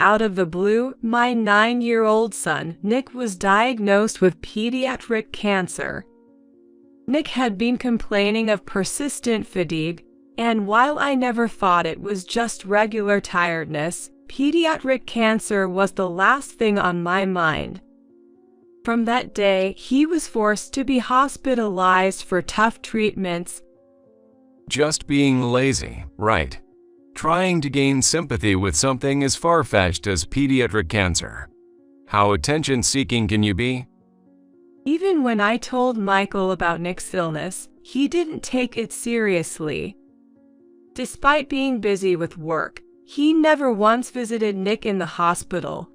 out of the blue, my 9-year-old son, Nick, was diagnosed with pediatric cancer. Nick had been complaining of persistent fatigue, and while I never thought it was just regular tiredness, pediatric cancer was the last thing on my mind. From that day, he was forced to be hospitalized for tough treatments. Just being lazy, right? Trying to gain sympathy with something as far-fetched as pediatric cancer. How attention-seeking can you be? Even when I told Michael about Nick's illness, he didn't take it seriously. Despite being busy with work, he never once visited Nick in the hospital.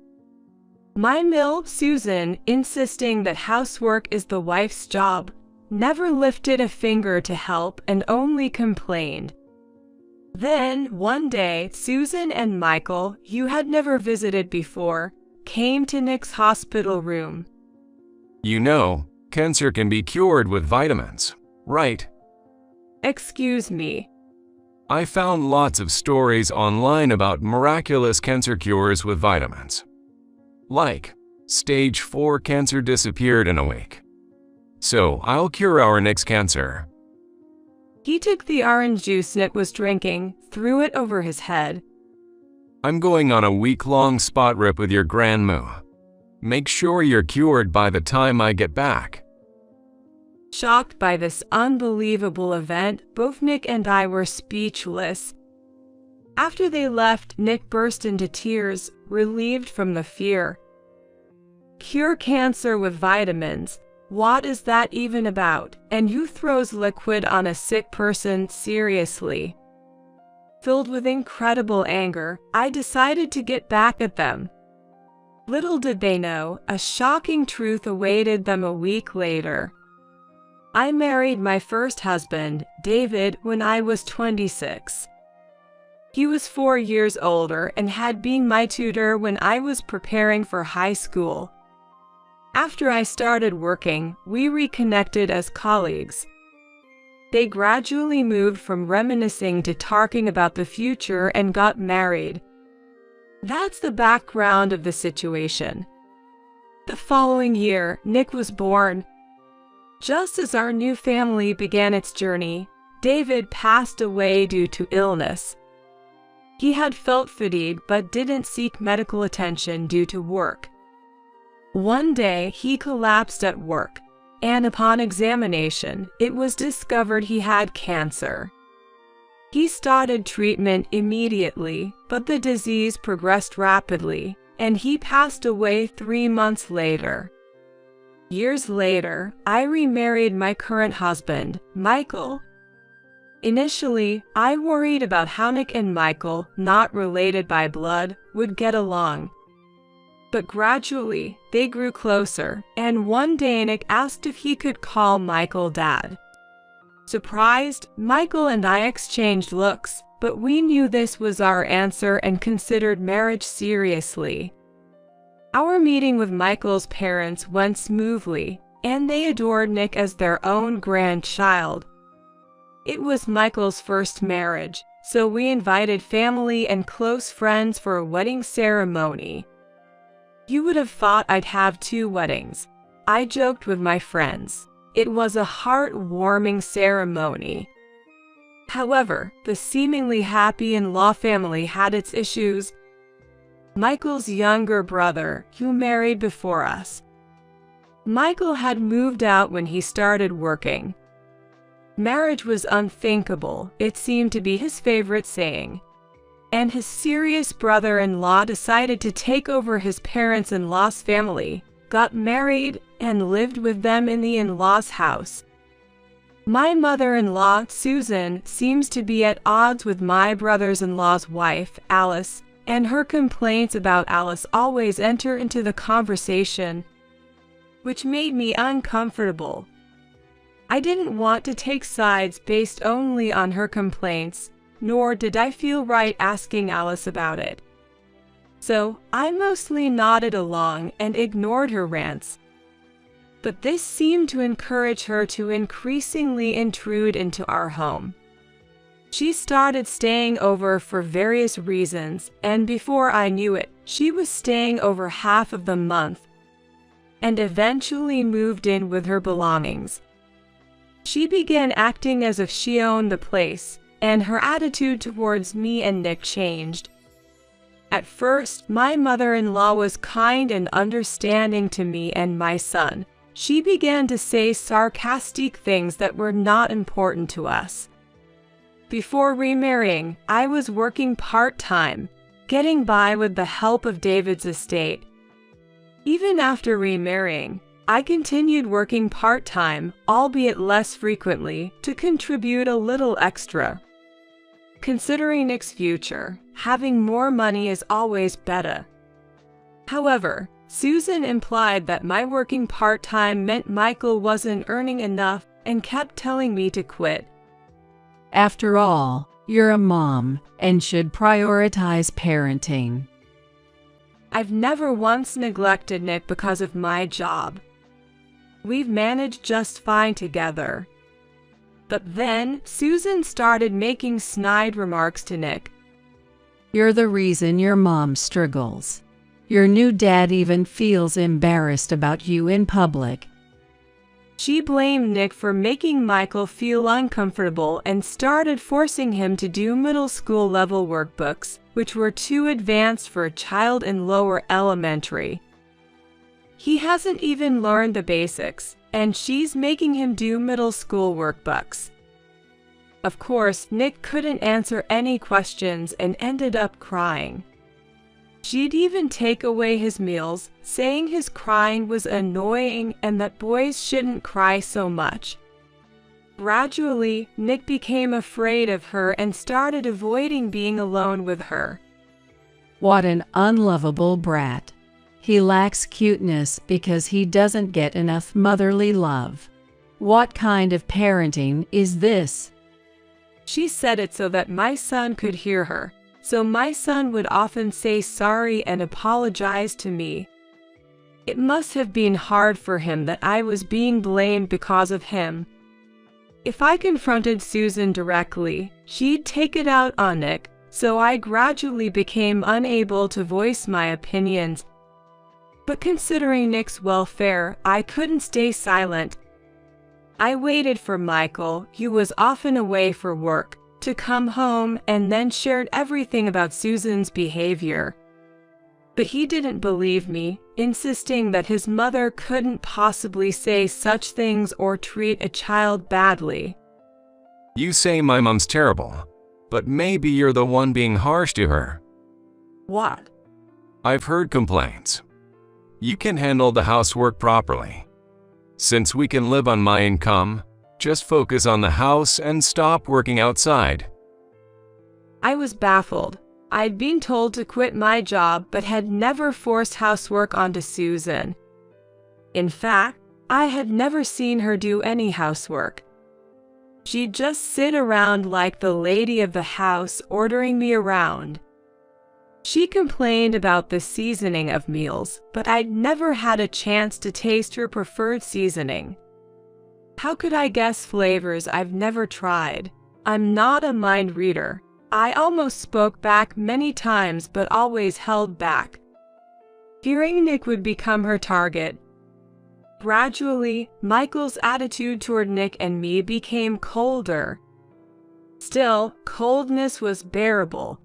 My mill, Susan, insisting that housework is the wife's job, never lifted a finger to help and only complained. Then, one day, Susan and Michael, who had never visited before, came to Nick's hospital room. You know, cancer can be cured with vitamins, right? Excuse me. I found lots of stories online about miraculous cancer cures with vitamins. Like, stage 4 cancer disappeared in a week. So, I'll cure our Nick's cancer. He took the orange juice Nick was drinking, threw it over his head. I'm going on a week-long spot rip with your grandma. Make sure you're cured by the time I get back. Shocked by this unbelievable event, both Nick and I were speechless. After they left, Nick burst into tears, relieved from the fear. Cure cancer with vitamins? What is that even about? And who throws liquid on a sick person seriously? Filled with incredible anger, I decided to get back at them. Little did they know, a shocking truth awaited them a week later. I married my first husband, David, when I was 26. He was 4 years older and had been my tutor when I was preparing for high school. After I started working, we reconnected as colleagues. They gradually moved from reminiscing to talking about the future and got married. That's the background of the situation. The following year, Nick was born. Just as our new family began its journey, David passed away due to illness. He had felt fatigue but didn't seek medical attention due to work. One day, he collapsed at work, and upon examination, it was discovered he had cancer. He started treatment immediately, but the disease progressed rapidly, and he passed away 3 months later. Years later, I remarried my current husband, Michael. Initially, I worried about how Nick and Michael, not related by blood, would get along. But gradually, they grew closer, and one day Nick asked if he could call Michael Dad. Surprised, Michael and I exchanged looks, but we knew this was our answer and considered marriage seriously. Our meeting with Michael's parents went smoothly, and they adored Nick as their own grandchild. It was Michael's first marriage, so we invited family and close friends for a wedding ceremony. You would have thought I'd have 2 weddings. I joked with my friends. It was a heartwarming ceremony. However, the seemingly happy in-law family had its issues. Michael's younger brother, who married before us. Michael had moved out when he started working. Marriage was unthinkable, it seemed to be his favorite saying. And his serious brother-in-law decided to take over his parents-in-law's family, got married, and lived with them in the in-laws' house. My mother-in-law, Susan, seems to be at odds with my brother-in-law's wife, Alice, and her complaints about Alice always enter into the conversation, which made me uncomfortable. I didn't want to take sides based only on her complaints, nor did I feel right asking Alice about it. So, I mostly nodded along and ignored her rants. But this seemed to encourage her to increasingly intrude into our home. She started staying over for various reasons, and before I knew it, she was staying over half of the month and eventually moved in with her belongings. She began acting as if she owned the place, and her attitude towards me and Nick changed. At first, my mother-in-law was kind and understanding to me and my son. She began to say sarcastic things that were not important to us. Before remarrying, I was working part-time, getting by with the help of David's estate. Even after remarrying, I continued working part-time, albeit less frequently, to contribute a little extra. Considering Nick's future, having more money is always better. However, Susan implied that my working part-time meant Michael wasn't earning enough and kept telling me to quit. After all, you're a mom and should prioritize parenting. I've never once neglected Nick because of my job. We've managed just fine together. But then, Susan started making snide remarks to Nick. You're the reason your mom struggles. Your new dad even feels embarrassed about you in public. She blamed Nick for making Michael feel uncomfortable and started forcing him to do middle school level workbooks, which were too advanced for a child in lower elementary. He hasn't even learned the basics, and she's making him do middle school workbooks. Of course, Nick couldn't answer any questions and ended up crying. She'd even take away his meals, saying his crying was annoying and that boys shouldn't cry so much. Gradually, Nick became afraid of her and started avoiding being alone with her. What an unlovable brat. He lacks cuteness because he doesn't get enough motherly love. What kind of parenting is this? She said it so that my son could hear her, so my son would often say sorry and apologize to me. It must have been hard for him that I was being blamed because of him. If I confronted Susan directly, she'd take it out on Nick, so I gradually became unable to voice my opinions. But considering Nick's welfare, I couldn't stay silent. I waited for Michael, who was often away for work, to come home and then shared everything about Susan's behavior. But he didn't believe me, insisting that his mother couldn't possibly say such things or treat a child badly. You say my mom's terrible, but maybe you're the one being harsh to her. What? I've heard complaints. You can handle the housework properly. Since we can live on my income, just focus on the house and stop working outside. I was baffled. I'd been told to quit my job but had never forced housework onto Susan. In fact, I had never seen her do any housework. She'd just sit around like the lady of the house, ordering me around. She complained about the seasoning of meals, but I'd never had a chance to taste her preferred seasoning. How could I guess flavors I've never tried? I'm not a mind reader. I almost spoke back many times but always held back. Fearing Nick would become her target. Gradually, Michael's attitude toward Nick and me became colder. Still, coldness was bearable.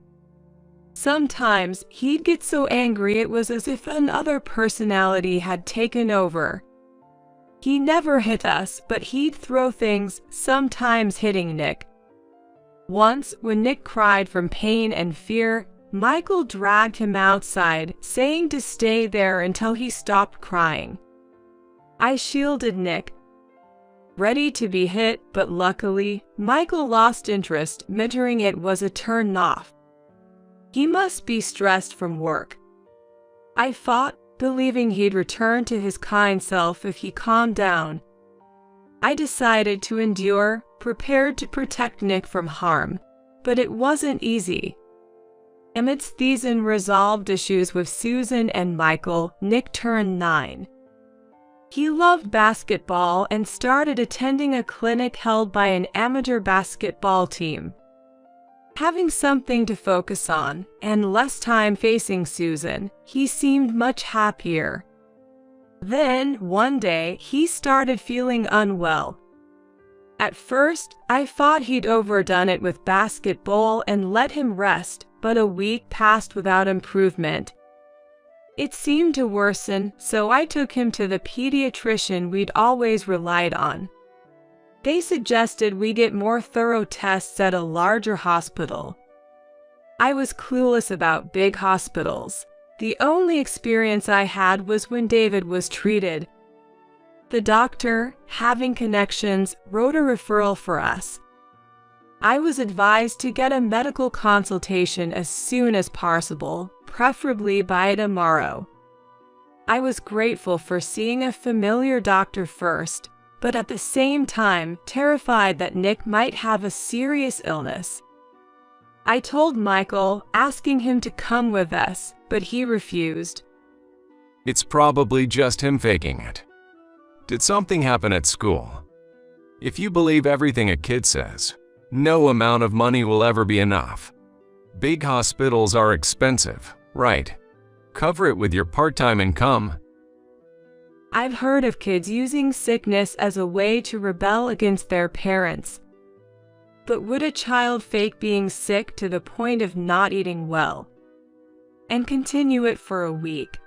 Sometimes, he'd get so angry it was as if another personality had taken over. He never hit us, but he'd throw things, sometimes hitting Nick. Once, when Nick cried from pain and fear, Michael dragged him outside, saying to stay there until he stopped crying. I shielded Nick, ready to be hit, but luckily, Michael lost interest, muttering it was a turn-off. He must be stressed from work. I fought, believing he'd return to his kind self if he calmed down. I decided to endure, prepared to protect Nick from harm, but it wasn't easy. Amidst these unresolved issues with Susan and Michael, Nick turned 9. He loved basketball and started attending a clinic held by an amateur basketball team. Having something to focus on and less time facing Susan, he seemed much happier. Then, one day, he started feeling unwell. At first, I thought he'd overdone it with basketball and let him rest, but a week passed without improvement. It seemed to worsen, so I took him to the pediatrician we'd always relied on. They suggested we get more thorough tests at a larger hospital. I was clueless about big hospitals. The only experience I had was when David was treated. The doctor, having connections, wrote a referral for us. I was advised to get a medical consultation as soon as possible, preferably by tomorrow. I was grateful for seeing a familiar doctor first, but at the same time terrified that Nick might have a serious illness. I told Michael, asking him to come with us, but he refused. It's probably just him faking it. Did something happen at school? If you believe everything a kid says, no amount of money will ever be enough. Big hospitals are expensive, right? Cover it with your part-time income. I've heard of kids using sickness as a way to rebel against their parents. But would a child fake being sick to the point of not eating well and continue it for a week?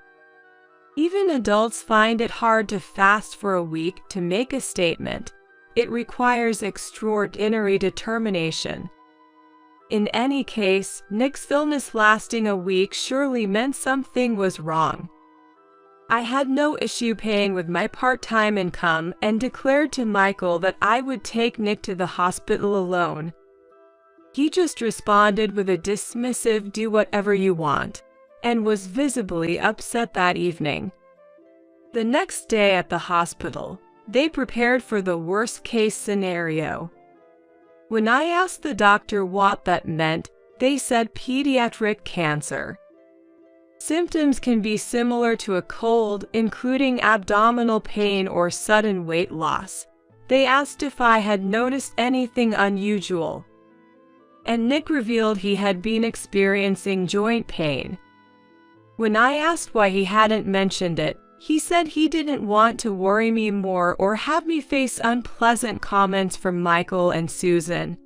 Even adults find it hard to fast for a week to make a statement. It requires extraordinary determination. In any case, Nick's illness lasting a week surely meant something was wrong. I had no issue paying with my part-time income and declared to Michael that I would take Nick to the hospital alone. He just responded with a dismissive "do whatever you want," and was visibly upset that evening. The next day at the hospital, they prepared for the worst-case scenario. When I asked the doctor what that meant, they said pediatric cancer. Symptoms can be similar to a cold, including abdominal pain or sudden weight loss. They asked if I had noticed anything unusual, and Nick revealed he had been experiencing joint pain. When I asked why he hadn't mentioned it, he said he didn't want to worry me more or have me face unpleasant comments from Michael and Susan.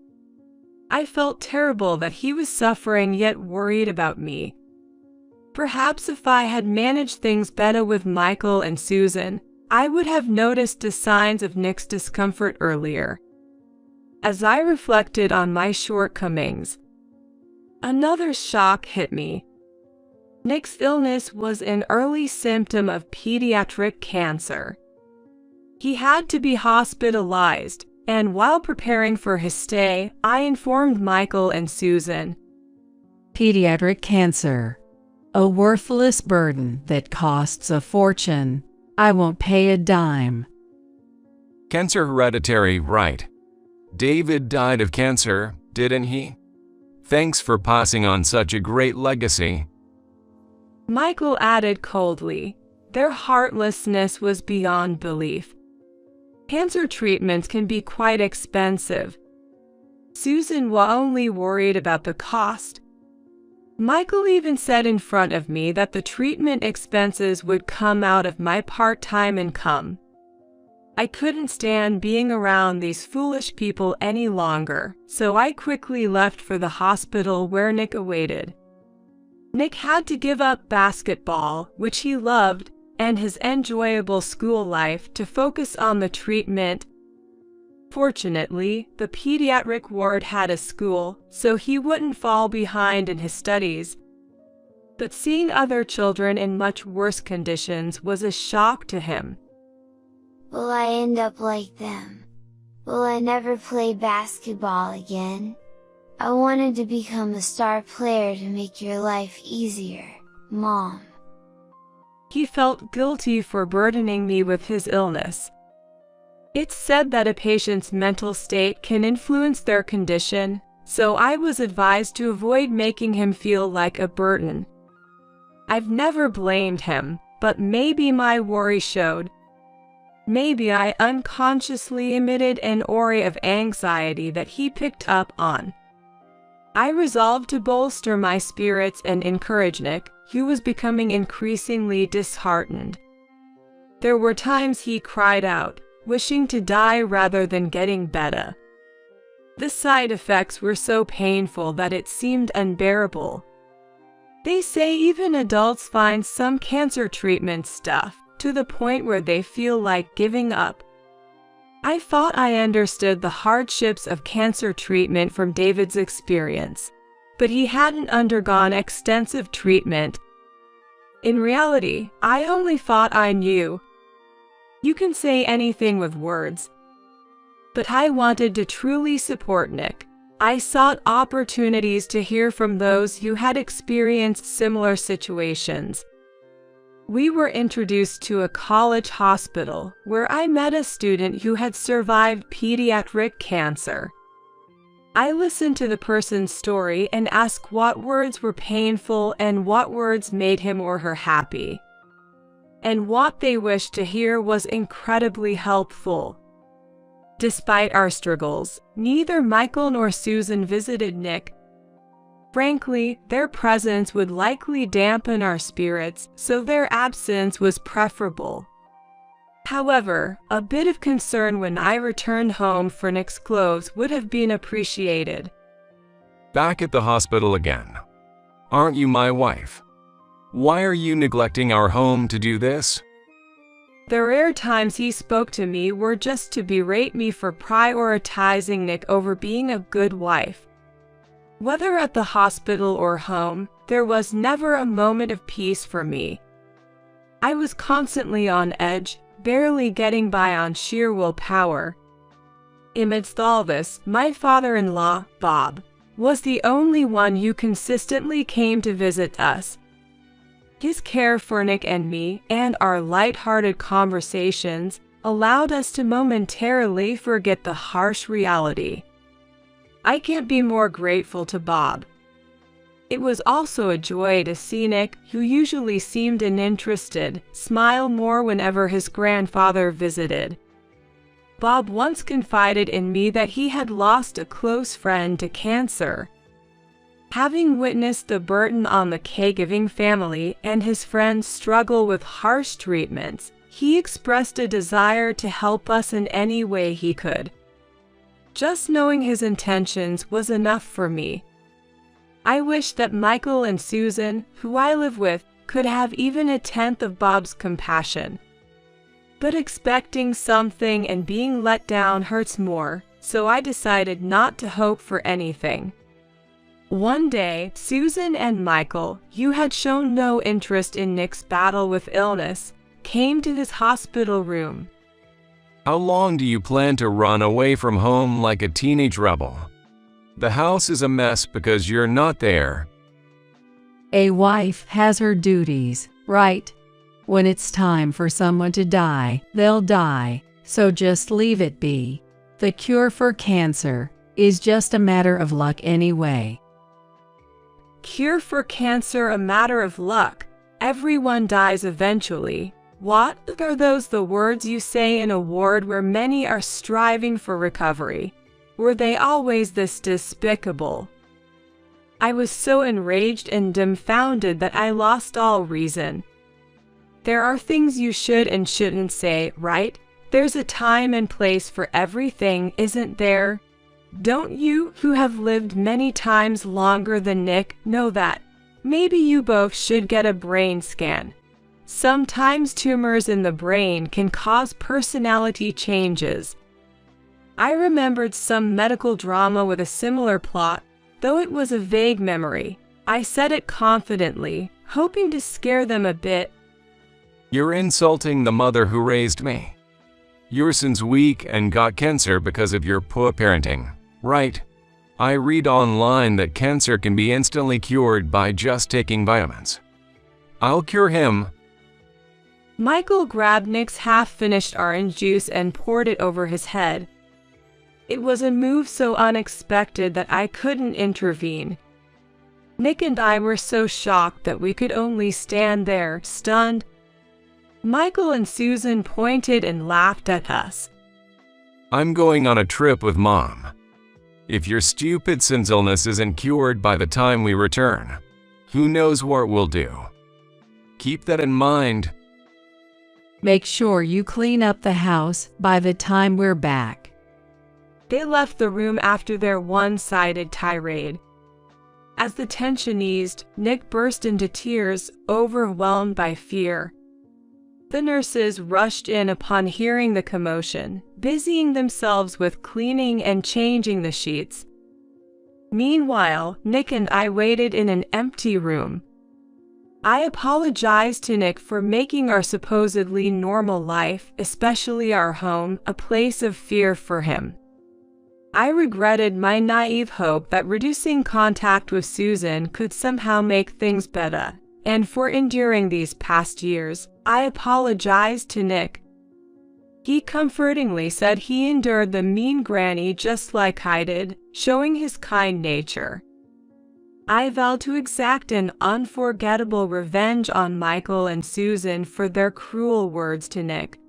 I felt terrible that he was suffering yet worried about me. Perhaps if I had managed things better with Michael and Susan, I would have noticed the signs of Nick's discomfort earlier. As I reflected on my shortcomings, another shock hit me. Nick's illness was an early symptom of pediatric cancer. He had to be hospitalized, and while preparing for his stay, I informed Michael and Susan. Pediatric cancer. A worthless burden that costs a fortune. I won't pay a dime. Cancer hereditary, right? David died of cancer, didn't he? Thanks for passing on such a great legacy. Michael added coldly. Their heartlessness was beyond belief. Cancer treatments can be quite expensive. Susan was only worried about the cost. Michael even said in front of me that the treatment expenses would come out of my part-time income. I couldn't stand being around these foolish people any longer, so I quickly left for the hospital where Nick awaited. Nick had to give up basketball, which he loved, and his enjoyable school life to focus on the treatment. Fortunately, the pediatric ward had a school, so he wouldn't fall behind in his studies. But seeing other children in much worse conditions was a shock to him. Will I end up like them? Will I never play basketball again? I wanted to become a star player to make your life easier, Mom. He felt guilty for burdening me with his illness. It's said that a patient's mental state can influence their condition, so I was advised to avoid making him feel like a burden. I've never blamed him, but maybe my worry showed. Maybe I unconsciously emitted an aura of anxiety that he picked up on. I resolved to bolster my spirits and encourage Nick, who was becoming increasingly disheartened. There were times he cried out, wishing to die rather than getting better. The side effects were so painful that it seemed unbearable. They say even adults find some cancer treatment tough, to the point where they feel like giving up. I thought I understood the hardships of cancer treatment from David's experience, but he hadn't undergone extensive treatment. In reality, I only thought I knew. You can say anything with words. But I wanted to truly support Nick. I sought opportunities to hear from those who had experienced similar situations. We were introduced to a college hospital where I met a student who had survived pediatric cancer. I listened to the person's story and asked what words were painful and what words made him or her happy. And what they wished to hear was incredibly helpful. Despite our struggles, neither Michael nor Susan visited Nick. Frankly, their presence would likely dampen our spirits, so their absence was preferable. However, a bit of concern when I returned home for Nick's clothes would have been appreciated. Back at the hospital again. Aren't you my wife? Why are you neglecting our home to do this? The rare times he spoke to me were just to berate me for prioritizing Nick over being a good wife. Whether at the hospital or home, there was never a moment of peace for me. I was constantly on edge, barely getting by on sheer willpower. Amidst all this, my father-in-law, Bob, was the only one who consistently came to visit us. His care for Nick and me, and our light-hearted conversations, allowed us to momentarily forget the harsh reality. I can't be more grateful to Bob. It was also a joy to see Nick, who usually seemed uninterested, smile more whenever his grandfather visited. Bob once confided in me that he had lost a close friend to cancer. Having witnessed the burden on the caregiving family and his friends struggle with harsh treatments, he expressed a desire to help us in any way he could. Just knowing his intentions was enough for me. I wish that Michael and Susan, who I live with, could have even a tenth of Bob's compassion. But expecting something and being let down hurts more, so I decided not to hope for anything. One day, Susan and Michael, who had shown no interest in Nick's battle with illness, came to his hospital room. How long do you plan to run away from home like a teenage rebel? The house is a mess because you're not there. A wife has her duties, right? When it's time for someone to die, they'll die, so just leave it be. The cure for cancer is just a matter of luck anyway. Cure for cancer a matter of luck. Everyone dies eventually. What are those the words you say in a ward where many are striving for recovery? Were they always this despicable? I was so enraged and dumbfounded that I lost all reason. There are things you should and shouldn't say, right? There's a time and place for everything, isn't there? Don't you, who have lived many times longer than Nick, know that? Maybe you both should get a brain scan. Sometimes tumors in the brain can cause personality changes. I remembered some medical drama with a similar plot, though it was a vague memory. I said it confidently, hoping to scare them a bit. You're insulting the mother who raised me. Your son's weak and got cancer because of your poor parenting, right? I read online that cancer can be instantly cured by just taking vitamins. I'll cure him. Michael grabbed Nick's half-finished orange juice and poured it over his head. It was a move so unexpected that I couldn't intervene. Nick and I were so shocked that we could only stand there, stunned. Michael and Susan pointed and laughed at us. I'm going on a trip with Mom. If your stupid son's illness isn't cured by the time we return, who knows what we'll do. Keep that in mind. Make sure you clean up the house by the time we're back. They left the room after their one-sided tirade. As the tension eased, Nick burst into tears, overwhelmed by fear. The nurses rushed in upon hearing the commotion, busying themselves with cleaning and changing the sheets. Meanwhile, Nick and I waited in an empty room. I apologized to Nick for making our supposedly normal life, especially our home, a place of fear for him. I regretted my naive hope that reducing contact with Susan could somehow make things better, and for enduring these past years, I apologized to Nick. He comfortingly said he endured the mean granny just like I did, showing his kind nature. I vowed to exact an unforgettable revenge on Michael and Susan for their cruel words to Nick.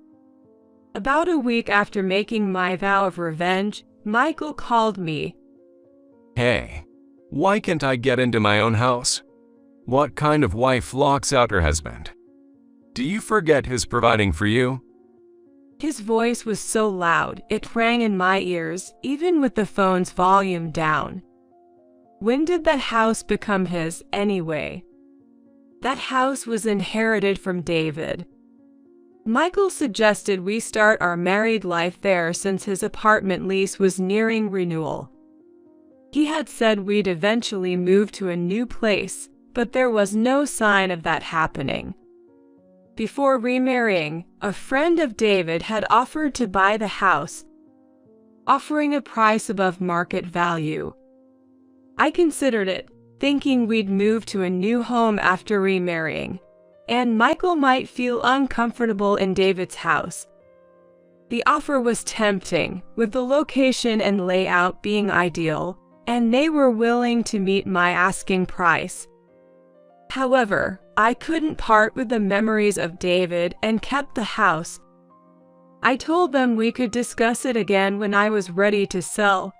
About a week after making my vow of revenge, Michael called me. Hey, why can't I get into my own house? What kind of wife locks out her husband? Do you forget his providing for you? His voice was so loud, it rang in my ears, even with the phone's volume down. When did that house become his, anyway? That house was inherited from David. Michael suggested we start our married life there since his apartment lease was nearing renewal. He had said we'd eventually move to a new place, but there was no sign of that happening. Before remarrying, a friend of David had offered to buy the house, offering a price above market value. I considered it, thinking we'd move to a new home after remarrying, and Michael might feel uncomfortable in David's house. The offer was tempting, with the location and layout being ideal, and they were willing to meet my asking price. However, I couldn't part with the memories of David and kept the house. I told them we could discuss it again when I was ready to sell.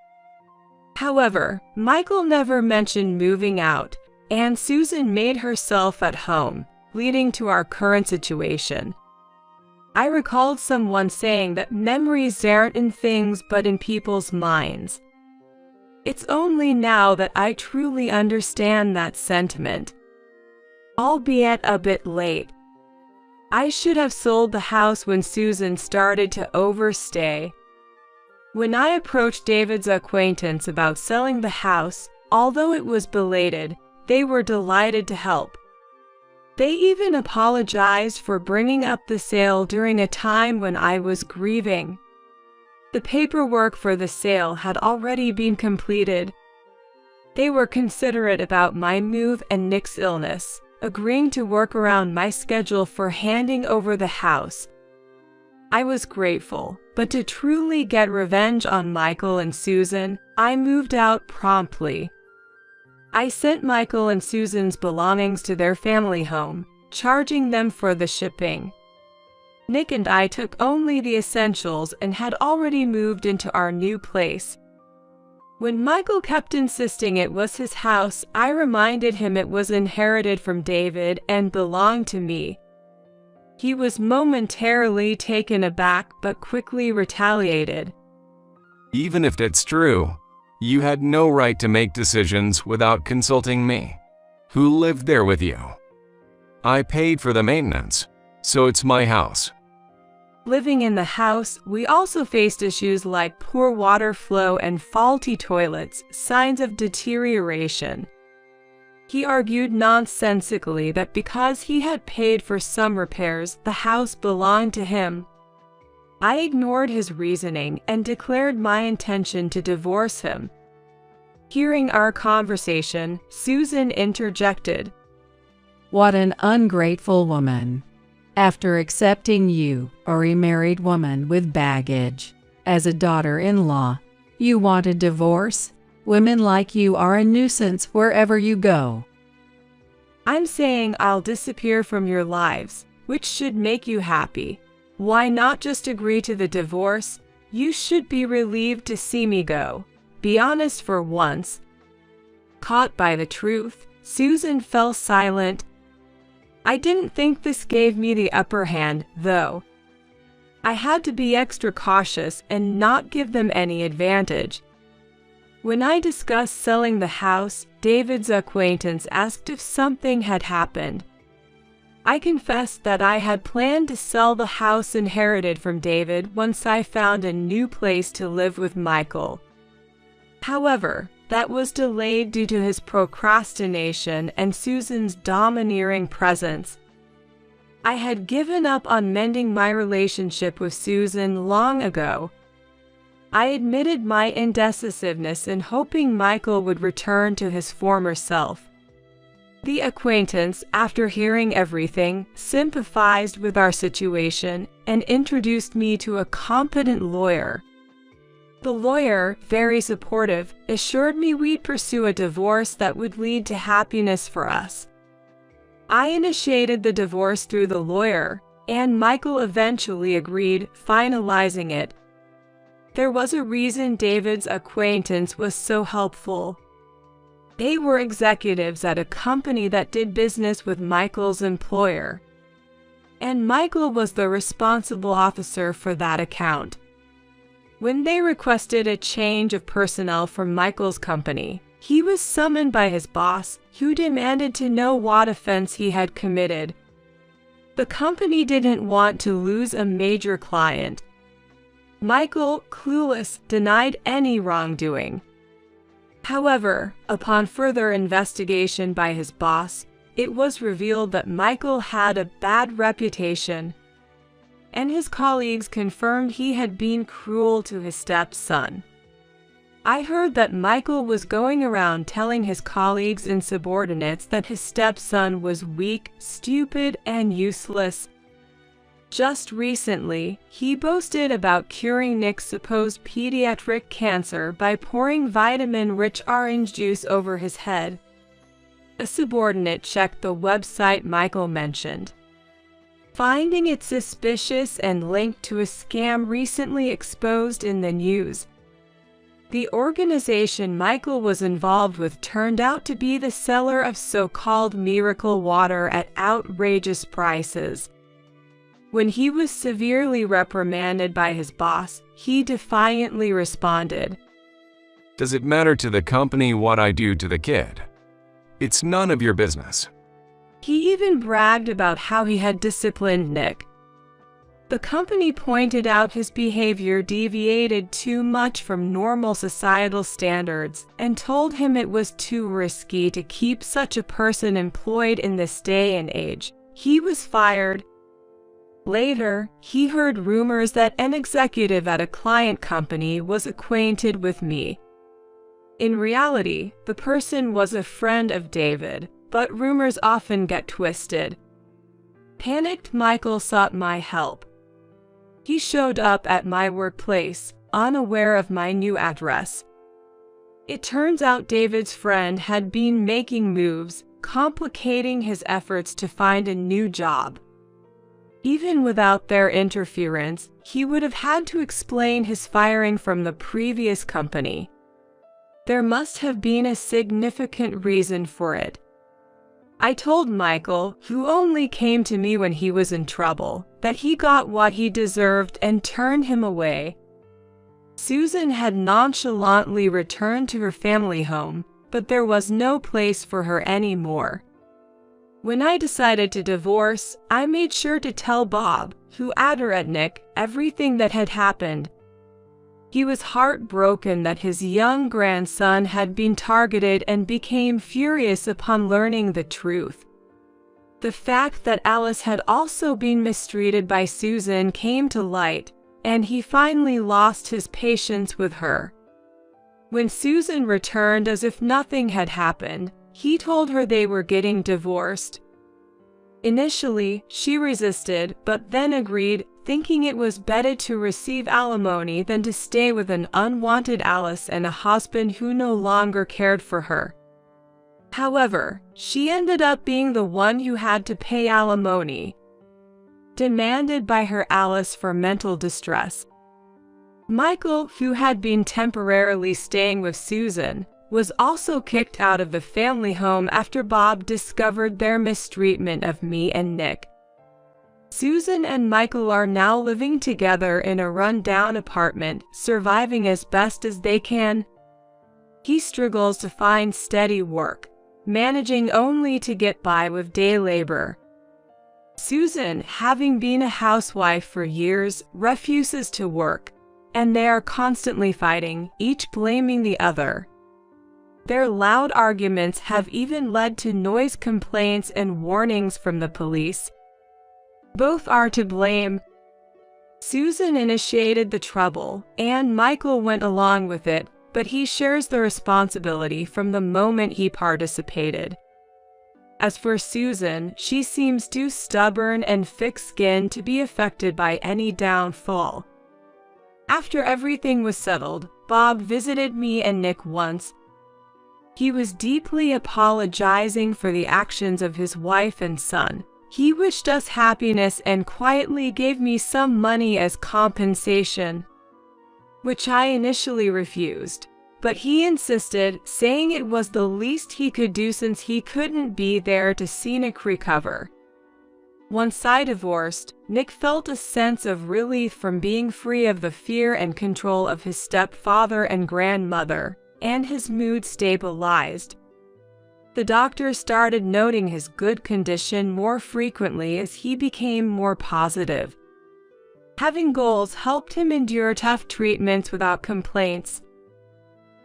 However, Michael never mentioned moving out, and Susan made herself at home, leading to our current situation. I recalled someone saying that memories aren't in things but in people's minds. It's only now that I truly understand that sentiment. Albeit a bit late. I should have sold the house when Susan started to overstay. When I approached David's acquaintance about selling the house, although it was belated, they were delighted to help. They even apologized for bringing up the sale during a time when I was grieving. The paperwork for the sale had already been completed. They were considerate about my move and Nick's illness, agreeing to work around my schedule for handing over the house. I was grateful, but to truly get revenge on Michael and Susan, I moved out promptly. I sent Michael and Susan's belongings to their family home, charging them for the shipping. Nick and I took only the essentials and had already moved into our new place. When Michael kept insisting it was his house, I reminded him it was inherited from David and belonged to me. He was momentarily taken aback but quickly retaliated. Even if it's true, you had no right to make decisions without consulting me, who lived there with you. I paid for the maintenance, so it's my house. Living in the house, we also faced issues like poor water flow and faulty toilets, signs of deterioration. He argued nonsensically that because he had paid for some repairs, the house belonged to him. I ignored his reasoning and declared my intention to divorce him. Hearing our conversation, Susan interjected. What an ungrateful woman. After accepting you, a remarried woman with baggage, as a daughter-in-law, you want a divorce? Women like you are a nuisance wherever you go. I'm saying I'll disappear from your lives, which should make you happy. Why not just agree to the divorce? You should be relieved to see me go. be honest for once." Caught by the truth, Susan fell silent. I didn't think this gave me the upper hand, though. I had to be extra cautious and not give them any advantage. When I discussed selling the house, David's acquaintance asked if something had happened. I confessed that I had planned to sell the house inherited from David once I found a new place to live with Michael. However, that was delayed due to his procrastination and Susan's domineering presence. I had given up on mending my relationship with Susan long ago. I admitted my indecisiveness in hoping Michael would return to his former self. The acquaintance, after hearing everything, sympathized with our situation and introduced me to a competent lawyer. The lawyer, very supportive, assured me we'd pursue a divorce that would lead to happiness for us. I initiated the divorce through the lawyer, and Michael eventually agreed, finalizing it. There was a reason David's acquaintance was so helpful. They were executives at a company that did business with Michael's employer, and Michael was the responsible officer for that account. When they requested a change of personnel from Michael's company, he was summoned by his boss, who demanded to know what offense he had committed. The company didn't want to lose a major client. Michael, clueless, denied any wrongdoing. However, upon further investigation by his boss, it was revealed that Michael had a bad reputation, and his colleagues confirmed he had been cruel to his stepson. I heard that Michael was going around telling his colleagues and subordinates that his stepson was weak, stupid, and useless. Just recently, he boasted about curing Nick's supposed pediatric cancer by pouring vitamin-rich orange juice over his head. A subordinate checked the website Michael mentioned, finding it suspicious and linked to a scam recently exposed in the news. The organization Michael was involved with turned out to be the seller of so-called miracle water at outrageous prices. When he was severely reprimanded by his boss, he defiantly responded, "Does it matter to the company what I do to the kid? It's none of your business." He even bragged about how he had disciplined Nick. The company pointed out his behavior deviated too much from normal societal standards and told him it was too risky to keep such a person employed in this day and age. He was fired. Later, he heard rumors that an executive at a client company was acquainted with me. In reality, the person was a friend of David, but rumors often get twisted. Panicked, Michael sought my help. He showed up at my workplace, unaware of my new address. It turns out David's friend had been making moves, complicating his efforts to find a new job. Even without their interference, he would have had to explain his firing from the previous company. There must have been a significant reason for it. I told Michael, who only came to me when he was in trouble, that he got what he deserved and turned him away. Susan had nonchalantly returned to her family home, but there was no place for her anymore. When I decided to divorce, I made sure to tell Bob, who added at Nick, everything that had happened. He was heartbroken that his young grandson had been targeted and became furious upon learning the truth. The fact that Alice had also been mistreated by Susan came to light, and he finally lost his patience with her. When Susan returned as if nothing had happened, he told her they were getting divorced. Initially, she resisted, but then agreed, thinking it was better to receive alimony than to stay with an unwanted Alice and a husband who no longer cared for her. However, she ended up being the one who had to pay alimony, demanded by her Alice for mental distress. Michael, who had been temporarily staying with Susan, was also kicked out of the family home after Bob discovered their mistreatment of me and Nick. Susan and Michael are now living together in a run-down apartment, surviving as best as they can. He struggles to find steady work, managing only to get by with day labor. Susan, having been a housewife for years, refuses to work, and they are constantly fighting, each blaming the other. Their loud arguments have even led to noise complaints and warnings from the police. Both are to blame. Susan initiated the trouble, and Michael went along with it, but he shares the responsibility from the moment he participated. As for Susan, she seems too stubborn and thick-skinned to be affected by any downfall. After everything was settled, Bob visited me and Nick once. He was deeply apologizing for the actions of his wife and son. He wished us happiness and quietly gave me some money as compensation, which I initially refused. But he insisted, saying it was the least he could do since he couldn't be there to see Nick recover. Once I divorced, Nick felt a sense of relief from being free of the fear and control of his stepfather and grandmother, and his mood stabilized. The doctor started noting his good condition more frequently as he became more positive. Having goals helped him endure tough treatments without complaints.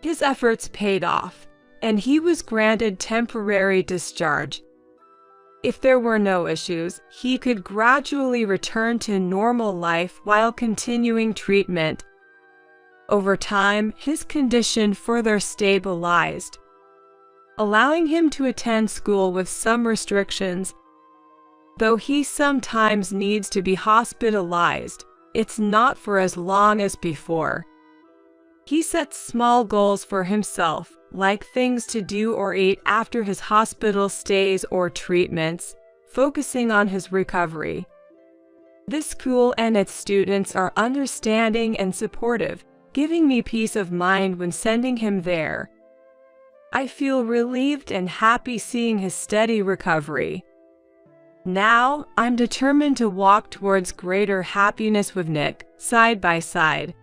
His efforts paid off, and he was granted temporary discharge. If there were no issues, he could gradually return to normal life while continuing treatment. Over time, his condition further stabilized, allowing him to attend school with some restrictions. Though he sometimes needs to be hospitalized, it's not for as long as before. He sets small goals for himself, like things to do or eat after his hospital stays or treatments, focusing on his recovery. This school and its students are understanding and supportive, giving me peace of mind when sending him there. I feel relieved and happy seeing his steady recovery. Now, I'm determined to walk towards greater happiness with Nick, side by side.